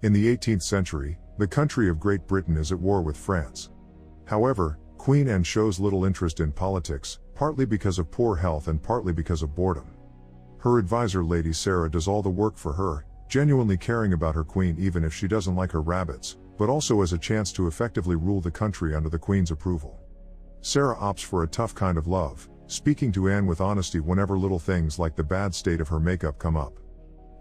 In the 18th century, the country of Great Britain is at war with France. However, Queen Anne shows little interest in politics, partly because of poor health and partly because of boredom. Her advisor Lady Sarah does all the work for her, genuinely caring about her queen even if she doesn't like her rabbits, but also as a chance to effectively rule the country under the queen's approval. Sarah opts for a tough kind of love, speaking to Anne with honesty whenever little things like the bad state of her makeup come up.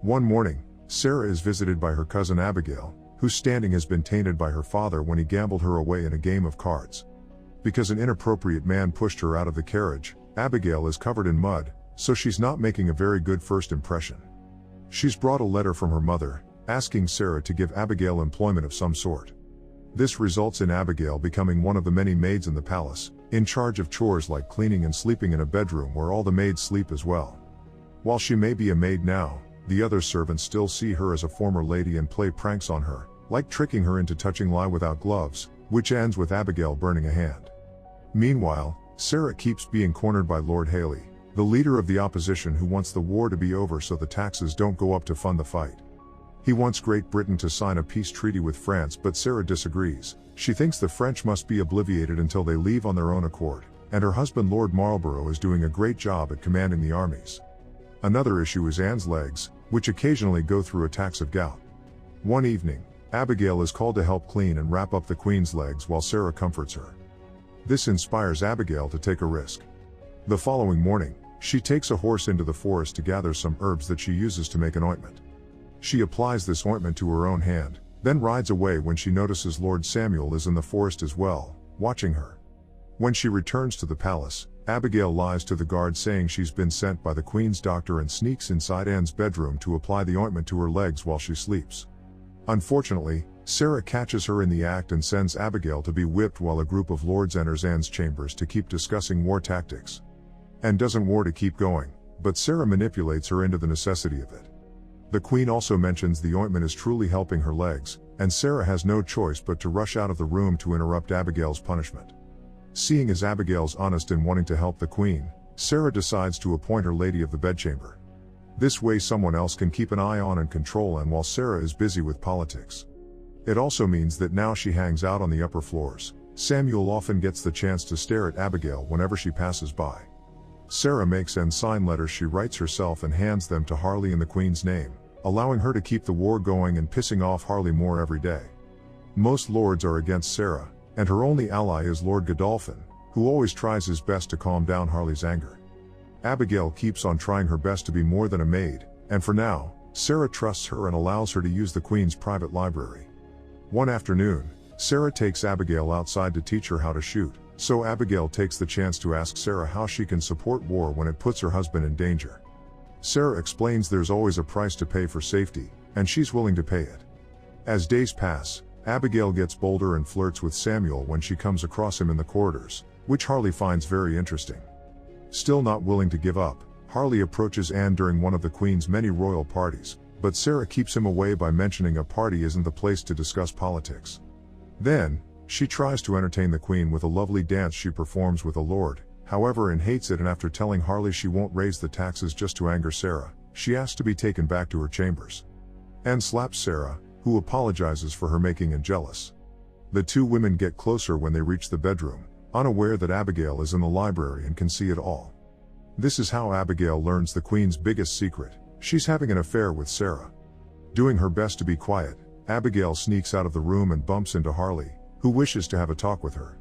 One morning, Sarah is visited by her cousin Abigail, whose standing has been tainted by her father when he gambled her away in a game of cards. Because an inappropriate man pushed her out of the carriage, Abigail is covered in mud, so she's not making a very good first impression. She's brought a letter from her mother, asking Sarah to give Abigail employment of some sort. This results in Abigail becoming one of the many maids in the palace, in charge of chores like cleaning and sleeping in a bedroom where all the maids sleep as well. While she may be a maid now, the other servants still see her as a former lady and play pranks on her, like tricking her into touching lye without gloves, which ends with Abigail burning a hand. Meanwhile, Sarah keeps being cornered by Lord Haley, the leader of the opposition who wants the war to be over so the taxes don't go up to fund the fight. He wants Great Britain to sign a peace treaty with France, but Sarah disagrees. She thinks the French must be obliviated until they leave on their own accord, and her husband Lord Marlborough is doing a great job at commanding the armies. Another issue is Anne's legs, which occasionally go through attacks of gout. One evening, Abigail is called to help clean and wrap up the queen's legs while Sarah comforts her. This inspires Abigail to take a risk. The following morning, she takes a horse into the forest to gather some herbs that she uses to make an ointment. She applies this ointment to her own hand, then rides away when she notices Lord Samuel is in the forest as well, watching her. When she returns to the palace, Abigail lies to the guard saying she's been sent by the Queen's doctor and sneaks inside Anne's bedroom to apply the ointment to her legs while she sleeps. Unfortunately, Sarah catches her in the act and sends Abigail to be whipped while a group of lords enters Anne's chambers to keep discussing war tactics. Anne doesn't war to keep going, but Sarah manipulates her into the necessity of it. The Queen also mentions the ointment is truly helping her legs, and Sarah has no choice but to rush out of the room to interrupt Abigail's punishment. Seeing as Abigail's honest in wanting to help the Queen, Sarah decides to appoint her Lady of the Bedchamber. This way someone else can keep an eye on and control Anne while Sarah is busy with politics. It also means that now she hangs out on the upper floors. Samuel often gets the chance to stare at Abigail whenever she passes by. Sarah makes Anne sign letters she writes herself and hands them to Harley in the Queen's name, allowing her to keep the war going and pissing off Harley more every day. Most lords are against Sarah, and her only ally is Lord Godolphin, who always tries his best to calm down Harley's anger. Abigail keeps on trying her best to be more than a maid, and for now, Sarah trusts her and allows her to use the Queen's private library. One afternoon, Sarah takes Abigail outside to teach her how to shoot, so Abigail takes the chance to ask Sarah how she can support war when it puts her husband in danger. Sarah explains there's always a price to pay for safety, and she's willing to pay it. As days pass, Abigail gets bolder and flirts with Samuel when she comes across him in the corridors, which Harley finds very interesting. Still not willing to give up, Harley approaches Anne during one of the Queen's many royal parties, but Sarah keeps him away by mentioning a party isn't the place to discuss politics. Then, she tries to entertain the Queen with a lovely dance she performs with a lord. However, Anne hates it, and after telling Harley she won't raise the taxes just to anger Sarah, she asks to be taken back to her chambers. Anne slaps Sarah, who apologizes for her making Anne jealous. The two women get closer when they reach the bedroom, unaware that Abigail is in the library and can see it all. This is how Abigail learns the Queen's biggest secret: she's having an affair with Sarah. Doing her best to be quiet, Abigail sneaks out of the room and bumps into Harley, who wishes to have a talk with her.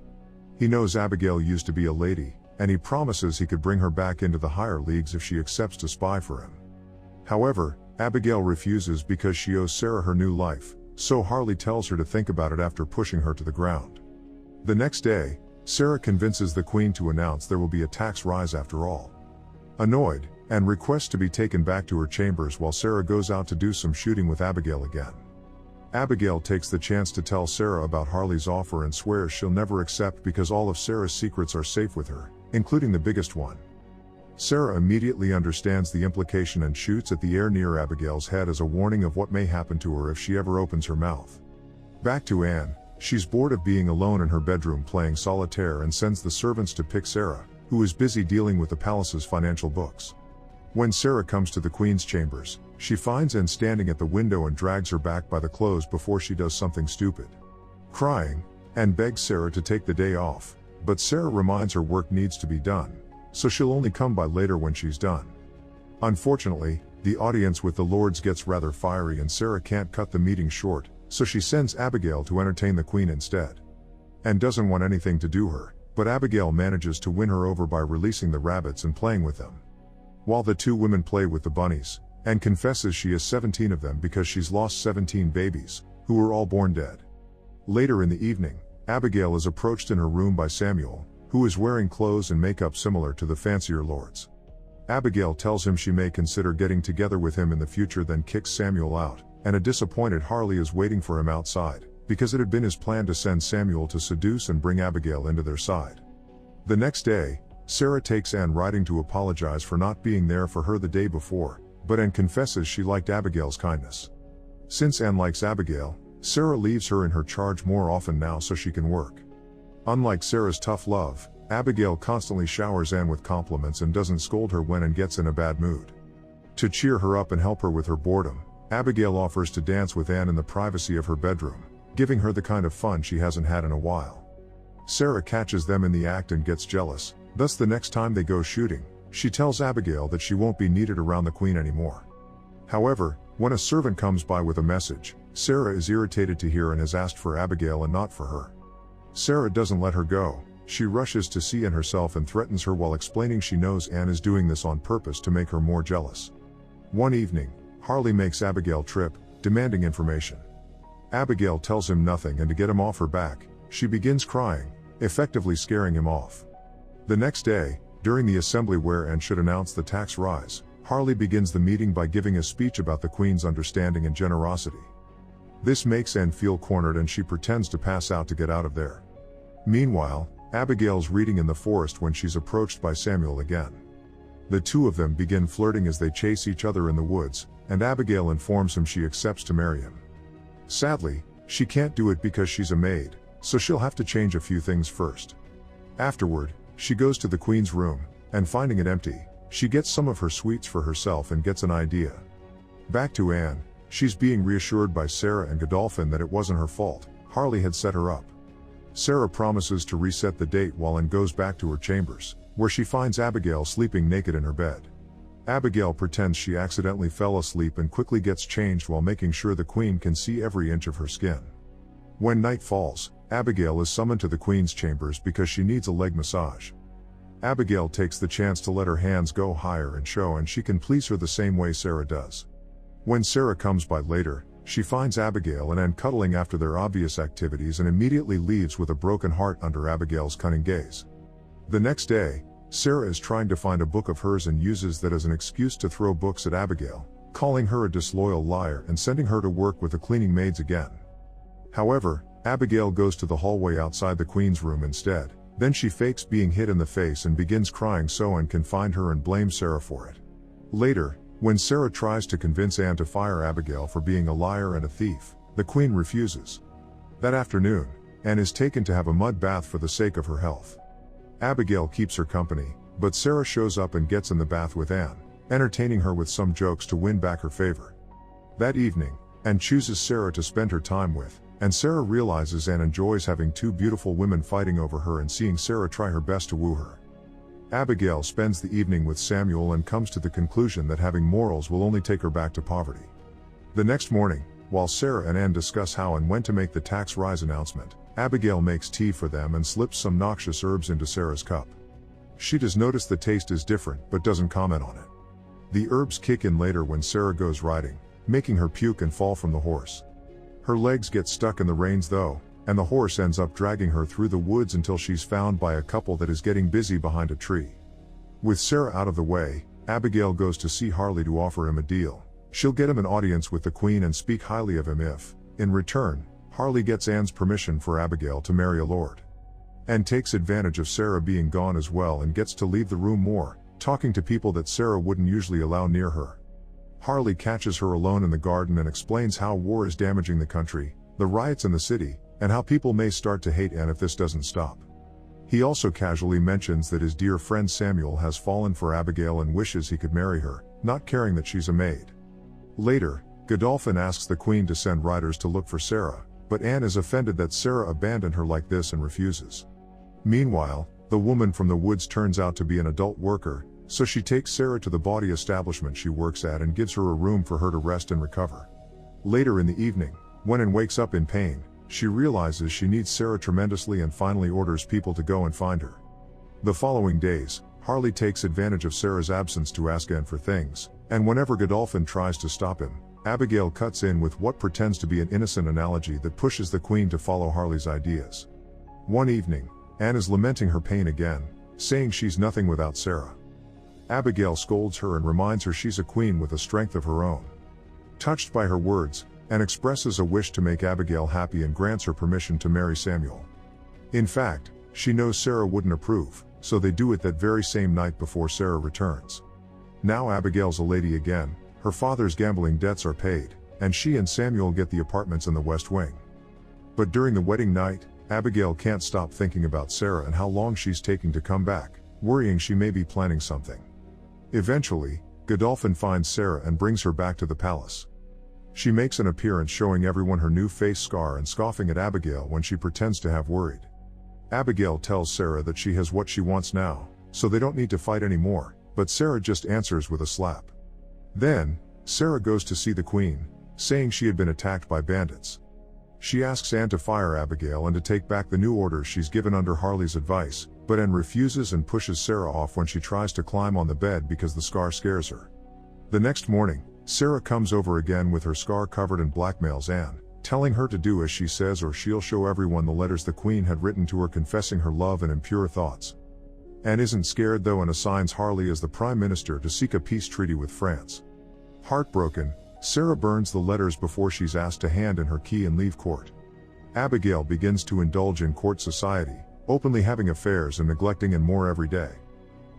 He knows Abigail used to be a lady, and he promises he could bring her back into the higher leagues if she accepts to spy for him. However, Abigail refuses because she owes Sarah her new life, so Harley tells her to think about it after pushing her to the ground. The next day, Sarah convinces the Queen to announce there will be a tax rise after all. Annoyed, Anne requests to be taken back to her chambers while Sarah goes out to do some shooting with Abigail again. Abigail takes the chance to tell Sarah about Harley's offer and swears she'll never accept because all of Sarah's secrets are safe with her, including the biggest one. Sarah immediately understands the implication and shoots at the air near Abigail's head as a warning of what may happen to her if she ever opens her mouth. Back to Anne, she's bored of being alone in her bedroom playing solitaire and sends the servants to pick Sarah, who is busy dealing with the palace's financial books. When Sarah comes to the Queen's chambers, she finds Anne standing at the window and drags her back by the clothes before she does something stupid. Crying, Anne begs Sarah to take the day off, but Sarah reminds her work needs to be done, so she'll only come by later when she's done. Unfortunately, the audience with the lords gets rather fiery and Sarah can't cut the meeting short, so she sends Abigail to entertain the queen instead. Anne doesn't want anything to do her, but Abigail manages to win her over by releasing the rabbits and playing with them. While the two women play with the bunnies, Anne confesses she has 17 of them because she's lost 17 babies, who were all born dead. Later in the evening, Abigail is approached in her room by Samuel, who is wearing clothes and makeup similar to the fancier lords. Abigail tells him she may consider getting together with him in the future, then kicks Samuel out, and a disappointed Harley is waiting for him outside, because it had been his plan to send Samuel to seduce and bring Abigail into their side. The next day, Sarah takes Anne riding to apologize for not being there for her the day before, but Anne confesses she liked Abigail's kindness. Since Anne likes Abigail, Sarah leaves her in her charge more often now so she can work. Unlike Sarah's tough love, Abigail constantly showers Anne with compliments and doesn't scold her when Anne gets in a bad mood. To cheer her up and help her with her boredom, Abigail offers to dance with Anne in the privacy of her bedroom, giving her the kind of fun she hasn't had in a while. Sarah catches them in the act and gets jealous, thus the next time they go shooting, she tells Abigail that she won't be needed around the queen anymore. However, when a servant comes by with a message, Sarah is irritated to hear and has asked for Abigail and not for her. Sarah doesn't let her go, she rushes to see Anne herself and threatens her while explaining she knows Anne is doing this on purpose to make her more jealous. One evening, Harley makes Abigail trip, demanding information. Abigail tells him nothing, and to get him off her back, she begins crying, effectively scaring him off. The next day, during the assembly where Anne should announce the tax rise, Harley begins the meeting by giving a speech about the queen's understanding and generosity. This makes Anne feel cornered and she pretends to pass out to get out of there. Meanwhile, Abigail's reading in the forest when she's approached by Samuel again. The two of them begin flirting as they chase each other in the woods, and Abigail informs him she accepts to marry him. Sadly, she can't do it because she's a maid, so she'll have to change a few things first. Afterward, she goes to the queen's room, and finding it empty, she gets some of her sweets for herself and gets an idea. Back to Anne, she's being reassured by Sarah and Godolphin that it wasn't her fault, Harley had set her up. Sarah promises to reset the date while Anne goes back to her chambers, where she finds Abigail sleeping naked in her bed. Abigail pretends she accidentally fell asleep and quickly gets changed while making sure the queen can see every inch of her skin. When night falls, Abigail is summoned to the queen's chambers because she needs a leg massage. Abigail takes the chance to let her hands go higher and show and she can please her the same way Sarah does. When Sarah comes by later, she finds Abigail and Anne cuddling after their obvious activities and immediately leaves with a broken heart under Abigail's cunning gaze. The next day, Sarah is trying to find a book of hers and uses that as an excuse to throw books at Abigail, calling her a disloyal liar and sending her to work with the cleaning maids again. However, Abigail goes to the hallway outside the queen's room instead, then she fakes being hit in the face and begins crying so Anne can find her and blame Sarah for it. Later, when Sarah tries to convince Anne to fire Abigail for being a liar and a thief, the queen refuses. That afternoon, Anne is taken to have a mud bath for the sake of her health. Abigail keeps her company, but Sarah shows up and gets in the bath with Anne, entertaining her with some jokes to win back her favor. That evening, Anne chooses Sarah to spend her time with, and Sarah realizes Anne enjoys having two beautiful women fighting over her and seeing Sarah try her best to woo her. Abigail spends the evening with Samuel and comes to the conclusion that having morals will only take her back to poverty. The next morning, while Sarah and Anne discuss how and when to make the tax rise announcement, Abigail makes tea for them and slips some noxious herbs into Sarah's cup. She does notice the taste is different but doesn't comment on it. The herbs kick in later when Sarah goes riding, making her puke and fall from the horse. Her legs get stuck in the reins though, and the horse ends up dragging her through the woods until she's found by a couple that is getting busy behind a tree. With Sarah out of the way, Abigail goes to see Harley to offer him a deal. She'll get him an audience with the queen and speak highly of him if, in return, Harley gets Anne's permission for Abigail to marry a lord. Anne takes advantage of Sarah being gone as well and gets to leave the room more, talking to people that Sarah wouldn't usually allow near her. Harley catches her alone in the garden and explains how war is damaging the country, the riots in the city, and how people may start to hate Anne if this doesn't stop. He also casually mentions that his dear friend Samuel has fallen for Abigail and wishes he could marry her, not caring that she's a maid. Later, Godolphin asks the Queen to send riders to look for Sarah, but Anne is offended that Sarah abandoned her like this and refuses. Meanwhile, the woman from the woods turns out to be an adult worker, so she takes Sarah to the bawdy establishment she works at and gives her a room for her to rest and recover. Later in the evening, when Anne wakes up in pain, she realizes she needs Sarah tremendously and finally orders people to go and find her. The following days, Harley takes advantage of Sarah's absence to ask Anne for things, and whenever Godolphin tries to stop him, Abigail cuts in with what pretends to be an innocent analogy that pushes the Queen to follow Harley's ideas. One evening, Anne is lamenting her pain again, saying she's nothing without Sarah. Abigail scolds her and reminds her she's a queen with a strength of her own. Touched by her words, Anne expresses a wish to make Abigail happy and grants her permission to marry Samuel. In fact, she knows Sarah wouldn't approve, so they do it that very same night before Sarah returns. Now Abigail's a lady again, her father's gambling debts are paid, and she and Samuel get the apartments in the West Wing. But during the wedding night, Abigail can't stop thinking about Sarah and how long she's taking to come back, worrying she may be planning something. Eventually, Godolphin finds Sarah and brings her back to the palace. She makes an appearance showing everyone her new face scar and scoffing at Abigail when she pretends to have worried. Abigail tells Sarah that she has what she wants now, so they don't need to fight anymore, but Sarah just answers with a slap. Then, Sarah goes to see the Queen, saying she had been attacked by bandits. She asks Anne to fire Abigail and to take back the new orders she's given under Harley's advice, but Anne refuses and pushes Sarah off when she tries to climb on the bed because the scar scares her. The next morning, Sarah comes over again with her scar covered and blackmails Anne, telling her to do as she says or she'll show everyone the letters the Queen had written to her confessing her love and impure thoughts. Anne isn't scared though and assigns Harley as the Prime Minister to seek a peace treaty with France. Heartbroken, Sarah burns the letters before she's asked to hand in her key and leave court. Abigail begins to indulge in court society, openly having affairs and neglecting Anne more every day.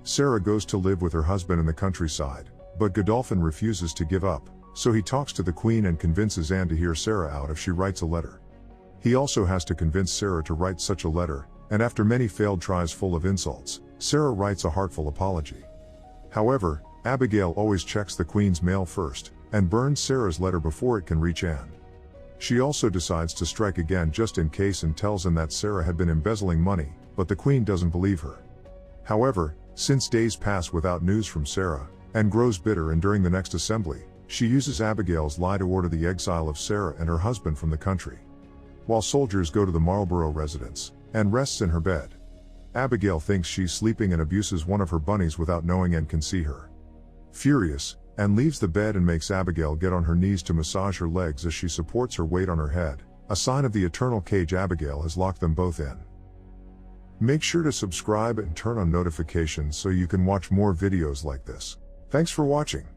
Sarah goes to live with her husband in the countryside, but Godolphin refuses to give up, so he talks to the Queen and convinces Anne to hear Sarah out if she writes a letter. He also has to convince Sarah to write such a letter, and after many failed tries full of insults, Sarah writes a heartful apology. However, Abigail always checks the Queen's mail first, and burns Sarah's letter before it can reach Anne. She also decides to strike again just in case and tells Anne that Sarah had been embezzling money, but the Queen doesn't believe her. However, since days pass without news from Sarah, Anne grows bitter and during the next assembly, she uses Abigail's lie to order the exile of Sarah and her husband from the country. While soldiers go to the Marlborough residence, Anne rests in her bed. Abigail thinks she's sleeping and abuses one of her bunnies without knowing Anne can see her. Furious, Anne leaves the bed and makes Abigail get on her knees to massage her legs as she supports her weight on her head, a sign of the eternal cage Abigail has locked them both in. Make sure to subscribe and turn on notifications so you can watch more videos like this. Thanks for watching.